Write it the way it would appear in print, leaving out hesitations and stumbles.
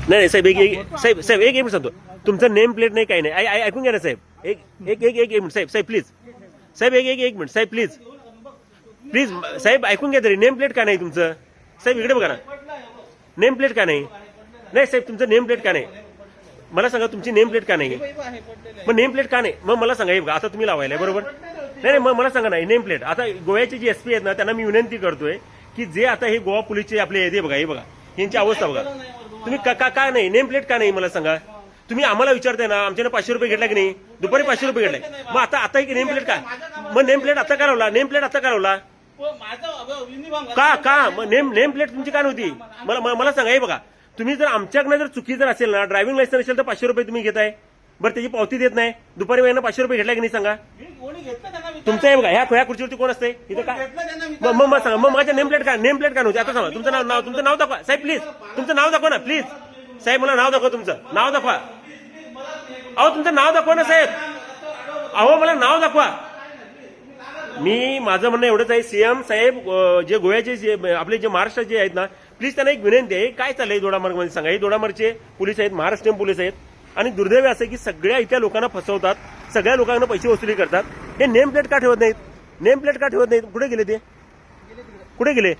नाही साहेब साहेब साहेब एक मिनिट सांगतो. तुमचं नेम प्लेट नाही काही नाही. ऐकून घ्या ना साहेब. एक एक एक एक मिनिट साहेब साहेब प्लीज साहेब एक मिनिट साहेब प्लीज प्लीज साहेब ऐकून घ्या तरी. नेम प्लेट का नाही तुमचं साहेब? इकडे बघा ना. नेम प्लेट का नाही? नाही साहेब तुमचं नेम प्लेट का नाही मला सांगा. तुमची नेम प्लेट का नाही? मग नेम प्लेट का नाही? मग मला सांगा. हे बघा आता तुम्ही लावायला बरोबर. नाही मग मला सांगा नाही नेम प्लेट. आता गोव्याचे जे एसपी आहेत ना त्यांना मी विनंती करतोय की जे आता हे गोवा पोलीसचे आपले हे बघा यांची अवस्था बघा तुम्ही. का नाही नेम प्लेट का नाही मला सांगा. तुम्ही आम्हाला विचारताय ना आमच्यानं 500 रुपये घेतला की नाही? दुपारी 500 रुपये घेतलाय. मग आता ही नेम प्लेट का? मग नेम प्लेट आता का लावला? नेम प्लेट आता का लावला? का नेम प्लेट तुमची का नव्हती? मला सांगा. हे बघा तुम्ही जर आमच्याकडनं जर चुकी जर असेल ना ड्रायव्हिंग लायसन्स असेल तर 500 रुपये तुम्ही घेताय. बरं त्याची पावती देत नाही. दुपारी वेळेनं 500 रुपये घेतला की नाही सांगा. तुमचं हे बघा ह्या खुर्चीवरती कोण असते इथं काय? मग सांगा. मग माझ्या नेम प्लेट का नव्हती? आता सांगा तुमचं नाव दाखवा साहेब प्लीज. तुमचं नाव दाखवा ना प्लीज साहेब. मला नाव दाखवा. तुमचं नाव दाखवा. अहो तुमचं नाव दाखवा ना साहेब. अहो मला नाव दाखवा. मी माझं म्हणणं एवढंच आहे सीएम साहेब जे गोव्याचे आपले जे महाराष्ट्राचे जे आहेत ना प्लीज त्यांना एक विनंती आहे. काय चाललंय दोडामार्गमध्ये सांगा. हे दोडामार्गचे पोलीस आहेत महाराष्ट्रीयन पोलीस आहेत आणि दुर्दैव असं की सगळ्या इथल्या लोकांना फसवतात. सगळ्या लोकांना पैसे वसुली करतात. हे नेम प्लेट का ठेवत नाहीत? नेम प्लेट का ठेवत नाहीत? कुठे गेले ते? कुठे गेले?